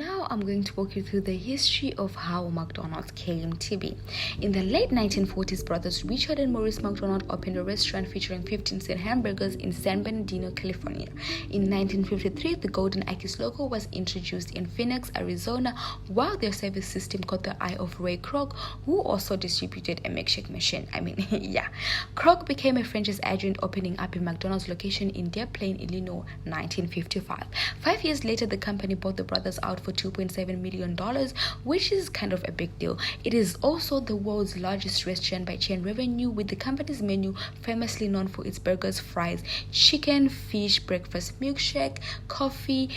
now I'm going to walk you through the history of how McDonald's came to be. In the late 1940s, brothers Richard and Maurice McDonald opened a restaurant featuring 15-cent hamburgers in San Bernardino, California. In 1953, the Golden Arches logo was introduced in Phoenix, Arizona, while their service system caught the eye of Ray Kroc, who also distributed a milkshake machine. Kroc became a franchise agent, opening up a McDonald's location in Des Plaines, Illinois, 1955. 5 years later, the company bought the brothers out for $2.7 million, which is kind of a big deal. It is also the world's largest restaurant by chain revenue, with the company's menu famously known for its burgers, fries, chicken, fish, breakfast milkshake, coffee,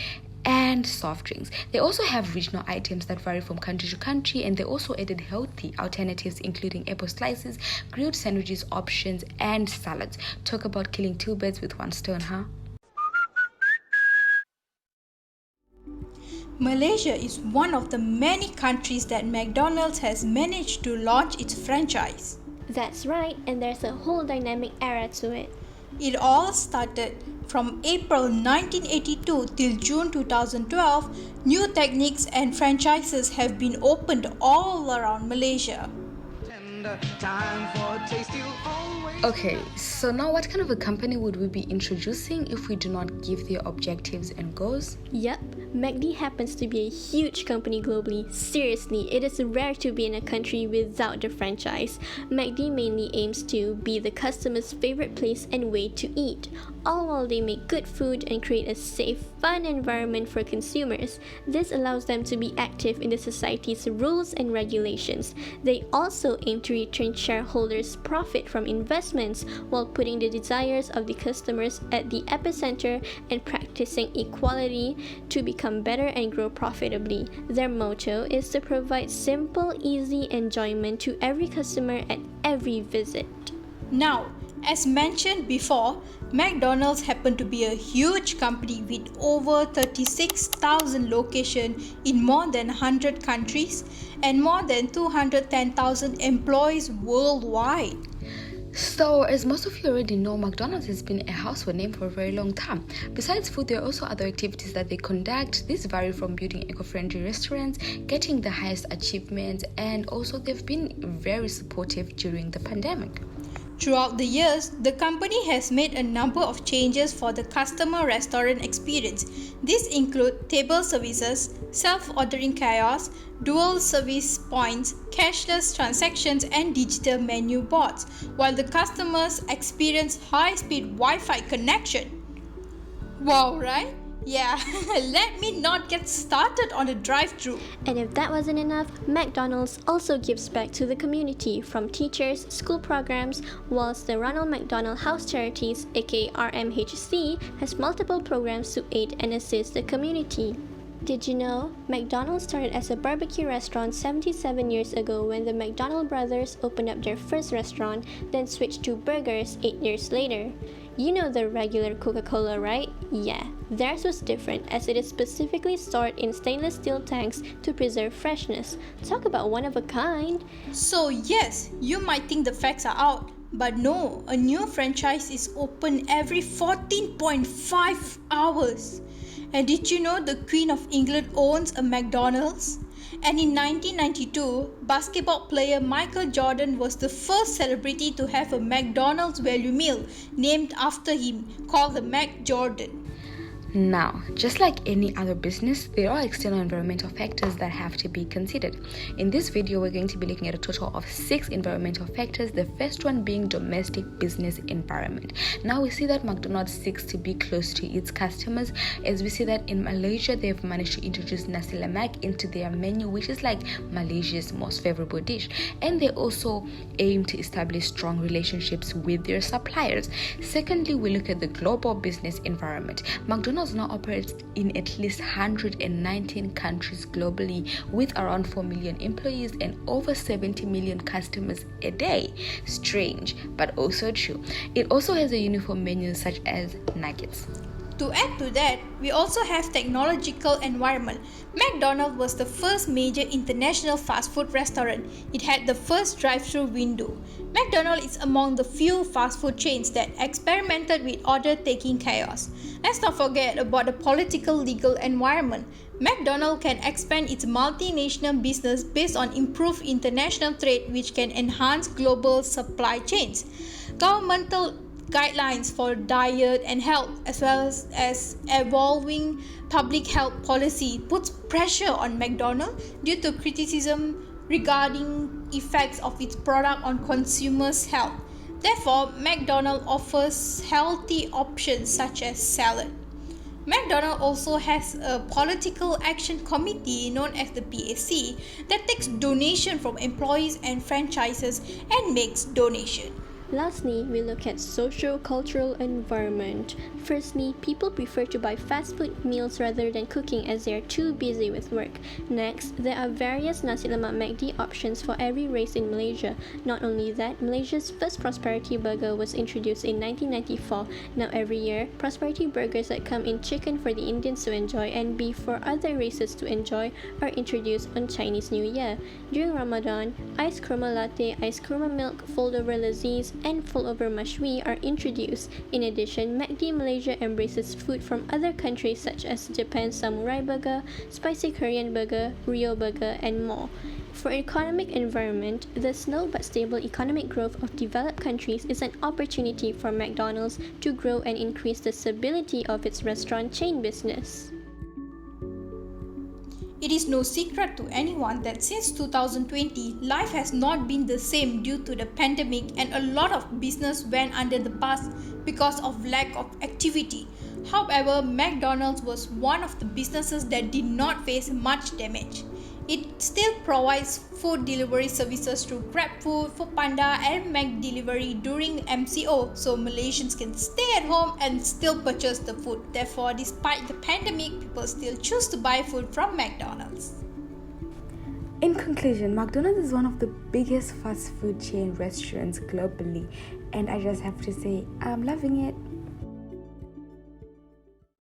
and soft drinks. They also have regional items that vary from country to country, and they also added healthy alternatives including apple slices, grilled sandwiches options, and salads. Talk about killing two birds with one stone, huh? Malaysia is one of the many countries that McDonald's has managed to launch its franchise. That's right, and there's a whole dynamic era to it. It all started from April 1982 till June 2012. New techniques and franchises have been opened all around Malaysia. Okay, so now what kind of a company would we be introducing if we do not give their objectives and goals? Yup, McD happens to be a huge company globally. Seriously, it is rare to be in a country without a franchise. McD mainly aims to be the customer's favorite place and way to eat, all while they make good food and create a safe, fun environment for consumers. This allows them to be active in the society's rules and regulations. They also aim to return shareholders' profit from investments while putting the desires of the customers at the epicenter and practicing equality to become better and grow profitably. Their motto is to provide simple, easy enjoyment to every customer at every visit. Now, as mentioned before, McDonald's happened to be a huge company with over 36,000 locations in more than 100 countries and more than 210,000 employees worldwide. So, as most of you already know, McDonald's has been a household name for a very long time. Besides food, there are also other activities that they conduct. These vary from building eco-friendly restaurants, getting the highest achievements, and also they've been very supportive during the pandemic. Throughout the years, the company has made a number of changes for the customer restaurant experience. These include table services, self-ordering kiosks, dual service points, cashless transactions, and digital menu boards, while the customers experience high-speed Wi-Fi connection. Wow, right? Yeah, let me not get started on the drive-thru. And if that wasn't enough, McDonald's also gives back to the community from teachers, school programs, whilst the Ronald McDonald House Charities, aka RMHC, has multiple programs to aid and assist the community. Did you know? McDonald's started as a barbecue restaurant 77 years ago when the McDonald brothers opened up their first restaurant, then switched to burgers 8 years later. You know the regular Coca-Cola, right? Yeah, theirs was different as it is specifically stored in stainless steel tanks to preserve freshness. Talk about one of a kind. So yes, you might think the facts are out, but no, a new franchise is open every 14.5 hours. And did you know the Queen of England owns a McDonald's? And in 1992, basketball player Michael Jordan was the first celebrity to have a McDonald's value meal named after him, called the Mac Jordan. Now, just like any other business, there are external environmental factors that have to be considered. In this video, we're going to be looking at a total of 6 environmental factors, the first one being domestic business environment. Now, we see that McDonald's seeks to be close to its customers, as we see that in Malaysia, they've managed to introduce nasi lemak into their menu, which is like Malaysia's most favorable dish. And they also aim to establish strong relationships with their suppliers. Secondly, we look at the global business environment. McDonald's now operates in at least 119 countries globally, with around 4 million employees and over 70 million customers a day. Strange, but also true. It also has a uniform menu such as nuggets. To add to that, we also have technological environment. McDonald's was the first major international fast food restaurant. It had the first drive-through window. McDonald's is among the few fast food chains that experimented with order-taking chaos. Let's not forget about the political legal environment. McDonald's can expand its multinational business based on improved international trade, which can enhance global supply chains. Governmental guidelines for diet and health, as well as evolving public health policy, puts pressure on McDonald's due to criticism regarding effects of its product on consumers' health. Therefore, McDonald's offers healthy options such as salad. McDonald's also has a political action committee known as the PAC that takes donation from employees and franchises and makes donation. Lastly, we look at socio-cultural environment. Firstly, people prefer to buy fast food meals rather than cooking as they are too busy with work. Next, there are various nasi lemak McD options for every race in Malaysia. Not only that, Malaysia's first Prosperity Burger was introduced in 1994. Now every year, Prosperity Burgers that come in chicken for the Indians to enjoy and beef for other races to enjoy are introduced on Chinese New Year. During Ramadan, iced kurma latte, iced kurma milk, fold-over laziz, and fold-over mashwi are introduced. In addition, McD Malaysia embraces food from other countries such as Japan's Samurai Burger, Spicy Korean Burger, Rio Burger, and more. For economic environment, the slow but stable economic growth of developed countries is an opportunity for McDonald's to grow and increase the stability of its restaurant chain business. It is no secret to anyone that since 2020, life has not been the same due to the pandemic, and a lot of business went under the bus because of lack of activity. However, McDonald's was one of the businesses that did not face much damage. It still provides food delivery services through GrabFood, Foodpanda, and McDelivery during MCO, so Malaysians can stay at home and still purchase the food. Therefore, despite the pandemic, people still choose to buy food from McDonald's. In conclusion, McDonald's is one of the biggest fast food chain restaurants globally, and I just have to say, I'm loving it.